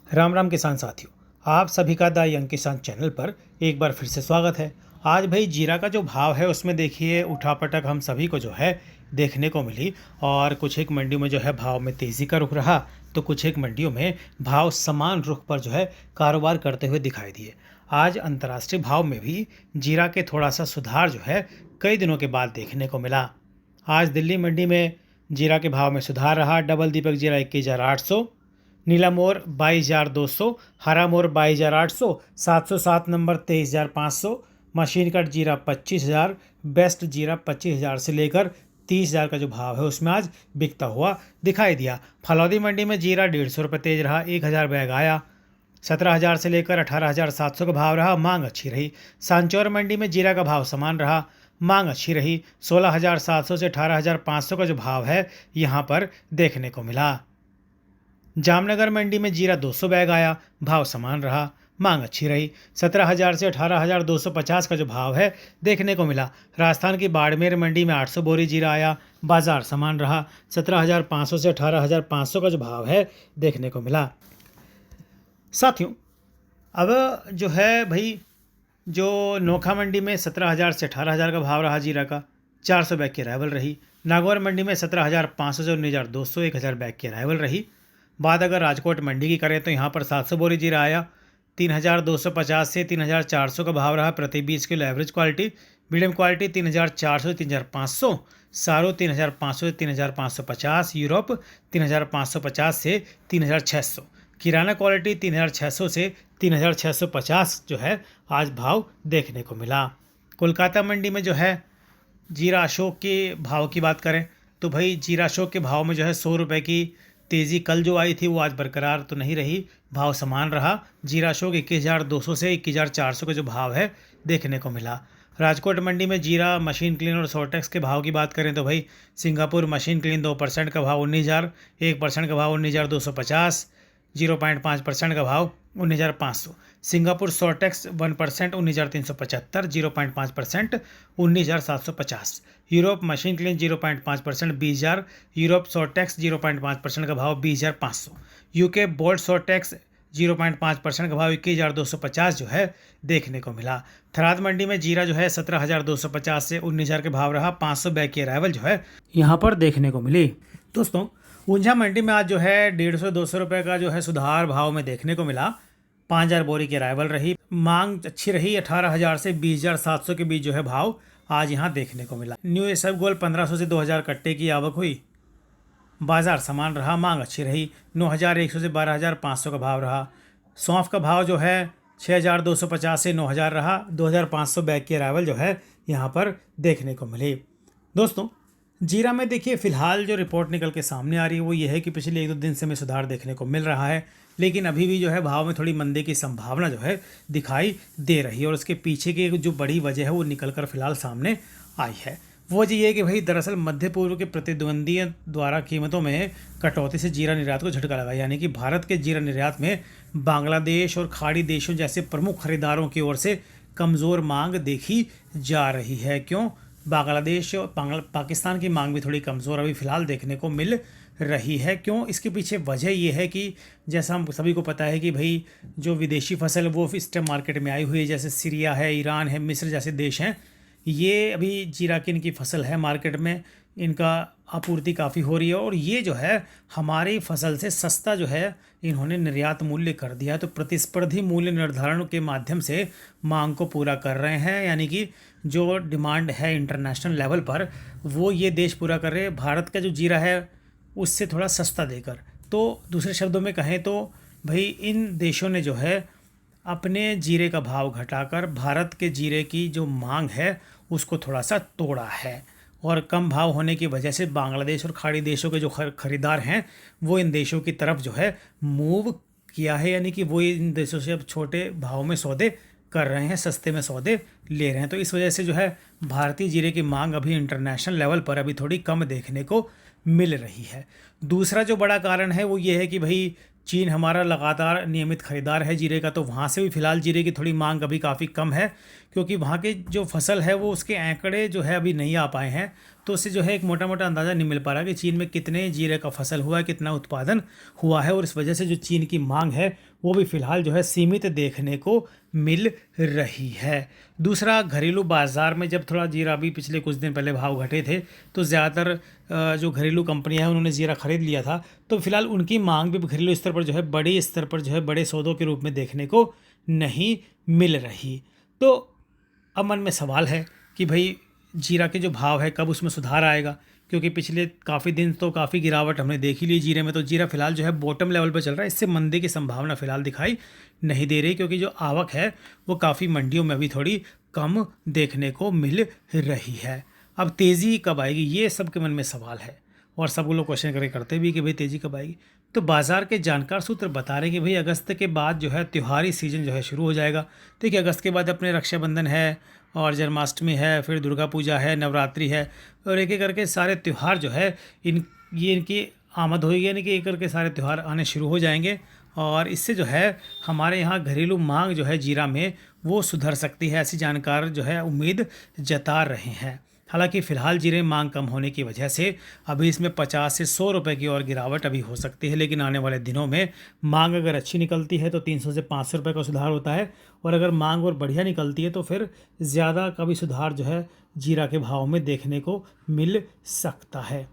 राम राम किसान साथियों। आप सभी का द यंग किसान चैनल पर एक बार फिर से स्वागत है। आज भाई जीरा का जो भाव है उसमें देखिए उठापटक हम सभी को जो है देखने को मिली। और कुछ एक मंडियों में जो है भाव में तेज़ी का रुख रहा, तो कुछ एक मंडियों में भाव समान रुख पर जो है कारोबार करते हुए दिखाई दिए। आज अंतर्राष्ट्रीय भाव में भी जीरा के थोड़ा सा सुधार जो है कई दिनों के बाद देखने को मिला। आज दिल्ली मंडी में जीरा के भाव में सुधार रहा। डबल दीपक जीरा 21,800, नीला मोर 22,200, हरा मोर 22,800, 707 नंबर 23,500, मशीन कट जीरा 25,000, बेस्ट जीरा 25,000 से लेकर 30,000 का जो भाव है उसमें आज बिकता हुआ दिखाई दिया। फलौदी मंडी में जीरा 150 रुपये तेज रहा, 1,000 बैग आया। 17,000 से लेकर 18,700 का भाव रहा, मांग अच्छी रही। सांचौर मंडी में जीरा का भाव समान रहा, मांग अच्छी रही। 16,700 से 18,500 का जो भाव है यहाँ पर देखने को मिला। जामनगर मंडी में जीरा 200 बैग आया, भाव समान रहा, मांग अच्छी रही। 17,000 से 18,250 का जो भाव है देखने को मिला। राजस्थान की बाड़मेर मंडी में 800 बोरी जीरा आया, बाजार समान रहा। 17,500 से 18,500 का जो भाव है देखने को मिला। साथियों, अब जो है भाई जो नोखा मंडी में 17,000 से 18,000 का भाव रहा जीरा का, 400 बैग की अराइवल रही। नागौर मंडी में 17,500 से 19,200, 1,000 बैग की अराइवल रही। बात अगर राजकोट मंडी की करें तो यहाँ पर 700 बोरी जीरा आया, 3,250 से 3,400 का भाव रहा प्रति 20 kilo average quality. Medium quality 3,400 से 3,500, सारो 3,500 से 3,550, यूरोप 3,550 से 3,600, किराना क्वालिटी 3,600 से 3,650 जो है आज भाव देखने को मिला। कोलकाता मंडी में जो है जीरा अशोक के भाव की बात करें तो भाई जीरा अशोक के भाव में जो है 100 रुपये की तेज़ी कल जो आई थी वो आज बरकरार तो नहीं रही, भाव समान रहा। जीरा अशोक 21,200 से 21,400 का जो भाव है देखने को मिला। राजकोट मंडी में जीरा मशीन क्लीन और सोर्टेक्स के भाव की बात करें तो भाई सिंगापुर मशीन क्लीन 2% का भाव 19,000, 1% का भाव 19,250, 0.5% का भाव 19,500। Singapore sortex 1% 19,375, 0.5% 19,750। Europe machine clean 0.5% 20,000, Europe sortex 0.5% का भाव 20,500। यूके बोल्ट सोर्टेक्स 0.5% का भाव 21,250 जो है देखने को मिला। थराद मंडी में जीरा जो है 17,250 से 19,000 के भाव रहा, 500 बैग की अराइवल जो है यहाँ पर देखने को मिली। दोस्तों, ऊंझा मंडी में आज जो है 150-200 रुपये का जो है सुधार भाव में देखने को मिला। 5,000 बोरी की अराइवल रही, मांग अच्छी रही। 18,000 से 20,700 के बीच जो है भाव आज यहाँ देखने को मिला। न्यू एसएफ गोल्ड 1,500 से 2,000 कट्टे की आवक हुई, बाजार समान रहा, मांग अच्छी रही। 9,100 से 12,500 का भाव रहा। सौंफ का भाव जो है 6,250 से 9,000 रहा। 2,500 बैग की अराइवल जो है यहाँ पर देखने को मिली। दोस्तों, जीरा में देखिए फिलहाल जो रिपोर्ट निकल के सामने आ रही है वो ये है कि पिछले 1-2 दिन से हमें सुधार देखने को मिल रहा है, लेकिन अभी भी जो है भाव में थोड़ी मंदी की संभावना जो है दिखाई दे रही है। और उसके पीछे की जो बड़ी वजह है वो निकल कर फिलहाल सामने आई है। वो वजह ये है कि भाई दरअसल मध्य पूर्व के प्रतिद्वंदियों द्वारा कीमतों में कटौती से जीरा निर्यात को झटका लगा, यानी कि भारत के जीरा निर्यात में बांग्लादेश और खाड़ी देशों जैसे प्रमुख खरीदारों की ओर से कमज़ोर मांग देखी जा रही है। क्यों? बांग्लादेश और पाकिस्तान की मांग भी थोड़ी कमज़ोर अभी फ़िलहाल देखने को मिल रही है। क्यों? इसके पीछे वजह ये है कि जैसा हम सभी को पता है कि भाई जो विदेशी फसल वो इस टाइम मार्केट में आई हुई है, जैसे सीरिया है, ईरान है, मिस्र जैसे देश हैं, ये अभी जीरा की इनकी फसल है, मार्केट में इनका आपूर्ति काफ़ी हो रही है और ये जो है हमारी फसल से सस्ता जो है इन्होंने निर्यात मूल्य कर दिया। तो प्रतिस्पर्धी मूल्य निर्धारण के माध्यम से मांग को पूरा कर रहे हैं, यानी कि जो डिमांड है इंटरनेशनल लेवल पर वो ये देश पूरा कर रहे हैं भारत का जो जीरा है उससे थोड़ा सस्ता देकर। तो दूसरे शब्दों में कहें तो भाई इन देशों ने जो है अपने जीरे का भाव घटाकर भारत के जीरे की जो मांग है उसको थोड़ा सा तोड़ा है। और कम भाव होने की वजह से बांग्लादेश और खाड़ी देशों के जो खरीदार हैं वो इन देशों की तरफ जो है मूव किया है, यानी कि वो इन देशों से अब छोटे भाव में सौदे कर रहे हैं, सस्ते में सौदे ले रहे हैं। तो इस वजह से जो है भारतीय जीरे की मांग अभी इंटरनेशनल लेवल पर अभी थोड़ी कम देखने को मिल रही है। दूसरा जो बड़ा कारण है वो ये है कि भाई चीन हमारा लगातार नियमित खरीदार है जीरे का, तो वहाँ से भी फ़िलहाल जीरे की थोड़ी मांग अभी काफ़ी कम है, क्योंकि वहाँ के जो फसल है वो उसके आंकड़े जो है अभी नहीं आ पाए हैं। तो उससे जो है एक मोटा मोटा अंदाज़ा नहीं मिल पा रहा कि चीन में कितने जीरे का फसल हुआ है, कितना उत्पादन हुआ है, और इस वजह से जो चीन की मांग है वो भी फ़िलहाल जो है सीमित देखने को मिल रही है। दूसरा, घरेलू बाज़ार में जब थोड़ा जीरा भी पिछले कुछ दिन पहले भाव घटे थे तो ज़्यादातर जो घरेलू कंपनियां हैं उन्होंने जीरा ख़रीद लिया था, तो फिलहाल उनकी मांग भी घरेलू स्तर पर जो है बड़े स्तर पर जो है बड़े सौदों के रूप में देखने को नहीं मिल रही। तो अब मन में सवाल है कि भाई जीरा के जो भाव है कब उसमें सुधार आएगा, क्योंकि पिछले काफ़ी दिन तो काफ़ी गिरावट हमने देख ही ली जीरे में। तो जीरा फिलहाल जो है बॉटम लेवल पर चल रहा है, इससे मंदी की संभावना फिलहाल दिखाई नहीं दे रही, क्योंकि जो आवक है वो काफ़ी मंडियों में अभी थोड़ी कम देखने को मिल रही है। अब तेज़ी कब आएगी, ये सबके मन में सवाल है और सब लोग क्वेश्चन करते भी कि भाई तेज़ी कब आएगी। तो बाज़ार के जानकार सूत्र बता रहे हैं कि भाई अगस्त के बाद जो है त्योहारी सीजन जो है शुरू हो जाएगा। देखिए, अगस्त के बाद अपने रक्षाबंधन है और जन्माष्टमी है, फिर दुर्गा पूजा है, नवरात्रि है, और एक एक करके सारे त्यौहार जो है इनकी आमद होगी, यानी कि एक करके सारे त्यौहार आने शुरू हो जाएंगे। और इससे जो है हमारे यहाँ घरेलू मांग जो है जीरा में वो सुधर सकती है, ऐसी जानकार जो है उम्मीद जता रहे हैं। हालांकि फ़िलहाल जीरे में मांग कम होने की वजह से अभी इसमें 50 से 100 रुपये की और गिरावट अभी हो सकती है, लेकिन आने वाले दिनों में मांग अगर अच्छी निकलती है तो 300 से 500 रुपये का सुधार होता है, और अगर मांग और बढ़िया निकलती है तो फिर ज़्यादा का भी सुधार जो है जीरा के भाव में देखने को मिल सकता है।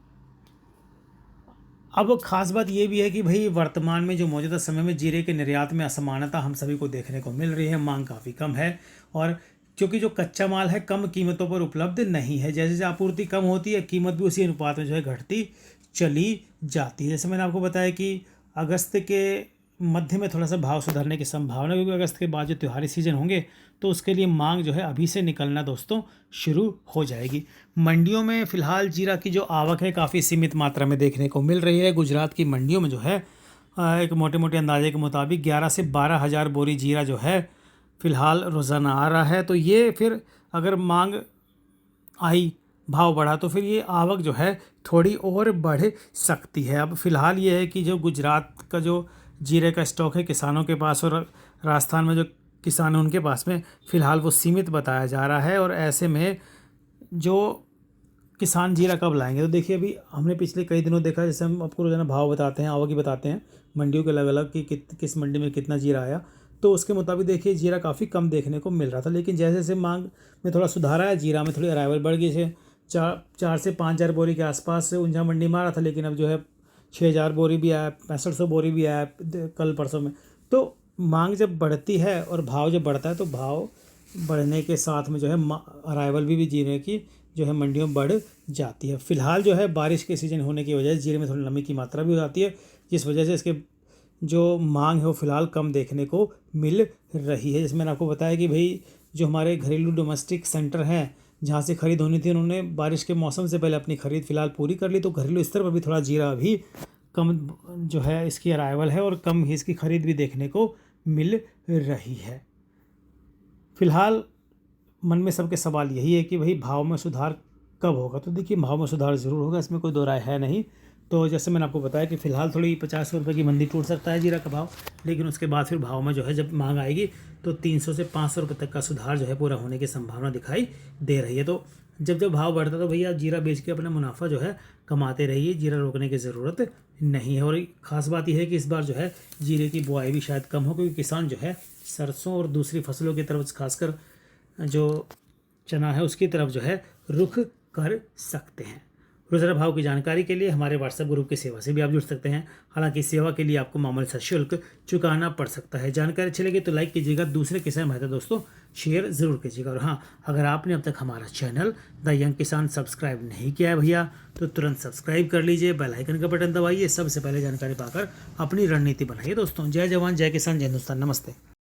अब खास बात ये भी है कि भाई वर्तमान में जो मौजूदा समय में जीरे के निर्यात में असमानता हम सभी को देखने को मिल रही है, मांग काफ़ी कम है, और क्योंकि जो कच्चा माल है कम कीमतों पर उपलब्ध नहीं है, जैसे जैसे आपूर्ति कम होती है कीमत भी उसी अनुपात में जो है घटती चली जाती है। जैसे मैंने आपको बताया कि अगस्त के मध्य में थोड़ा सा भाव सुधरने की संभावना, क्योंकि अगस्त के बाद जो त्योहारी सीजन होंगे तो उसके लिए मांग जो है अभी से निकलना दोस्तों शुरू हो जाएगी। मंडियों में फ़िलहाल जीरा की जो आवक है काफ़ी सीमित मात्रा में देखने को मिल रही है। गुजरात की मंडियों में जो है एक मोटे मोटे अंदाजे के मुताबिक 11 से 12 हज़ार बोरी जीरा जो है फ़िलहाल रोज़ाना आ रहा है। तो ये फिर अगर मांग आई, भाव बढ़ा, तो फिर ये आवक जो है थोड़ी और बढ़ सकती है। अब फ़िलहाल ये है कि जो गुजरात का जो जीरे का स्टॉक है किसानों के पास, और राजस्थान में जो किसान हैं उनके पास में फ़िलहाल वो सीमित बताया जा रहा है। और ऐसे में जो किसान जीरा कब लाएंगे, तो देखिए अभी हमने पिछले कई दिनों देखा, जैसे हम आपको रोज़ाना भाव बताते हैं, आवक ही बताते हैं मंडियों के अलग अलग कि किस मंडी में कितना जीरा आया, तो उसके मुताबिक देखिए जीरा काफ़ी कम देखने को मिल रहा था। लेकिन जैसे जैसे मांग में थोड़ा सुधार आया, जीरा में थोड़ी अराइवल बढ़ गई है। 4 से 5 हज़ार बोरी के आसपास ऊंझा मंडी में आ रहा था, लेकिन अब जो है 6,000 बोरी भी आया, 6500 बोरी भी आया कल परसों में। तो मांग जब बढ़ती है और भाव जब बढ़ता है तो भाव बढ़ने के साथ में जो है अराइवल भी जीरे की जो है मंडियों में बढ़ जाती है। फ़िलहाल जो है बारिश के सीज़न होने की वजह से जीरे में थोड़ी नमी की मात्रा भी हो जाती है, जिस वजह से इसके जो मांग है वो फ़िलहाल कम देखने को मिल रही है। जैसे मैंने आपको बताया कि भाई जो हमारे घरेलू डोमेस्टिक सेंटर हैं जहाँ से खरीद होनी थी, उन्होंने बारिश के मौसम से पहले अपनी खरीद फ़िलहाल पूरी कर ली, तो घरेलू स्तर पर भी थोड़ा जीरा अभी कम जो है इसकी अराइवल है और कम ही इसकी खरीद भी देखने को मिल रही है। फ़िलहाल मन में सबके सवाल यही है कि भाई भाव में सुधार कब होगा, तो देखिए भाव में सुधार ज़रूर होगा, इसमें कोई दो राय है नहीं। तो जैसे मैंने आपको बताया कि फ़िलहाल थोड़ी 50 रुपये की मंदी टूट सकता है जीरा का भाव, लेकिन उसके बाद फिर भाव में जो है जब मांग आएगी तो 300 से 500 रुपये तक का सुधार जो है पूरा होने की संभावना दिखाई दे रही है। तो जब भाव बढ़ता है तो भैया जीरा बेच के अपना मुनाफा जो है कमाते रहिए, जीरा रोकने की ज़रूरत नहीं है। और ख़ास बात यह है कि इस बार जो है जीरे की बुआई भी शायद कम हो, क्योंकि किसान जो है सरसों और दूसरी फसलों की तरफ खासकर जो चना है उसकी तरफ जो है रुख कर सकते हैं। रोज़ाना भाव की जानकारी के लिए हमारे व्हाट्सएप ग्रुप की सेवा से भी आप जुड़ सकते हैं। हालांकि सेवा के लिए आपको मामूली सा शुल्क चुकाना पड़ सकता है। जानकारी अच्छी लगी तो लाइक कीजिएगा, दूसरे किसान भाई दोस्तों शेयर ज़रूर कीजिएगा। और हाँ, अगर आपने अब तक हमारा चैनल द यंग किसान सब्सक्राइब नहीं किया है भैया तो तुरंत सब्सक्राइब कर लीजिए, बेल आइकन का बटन दबाइए, सबसे पहले जानकारी पाकर अपनी रणनीति बनाइए। दोस्तों जय जवान जय किसान जय हिंदुस्तान, नमस्ते।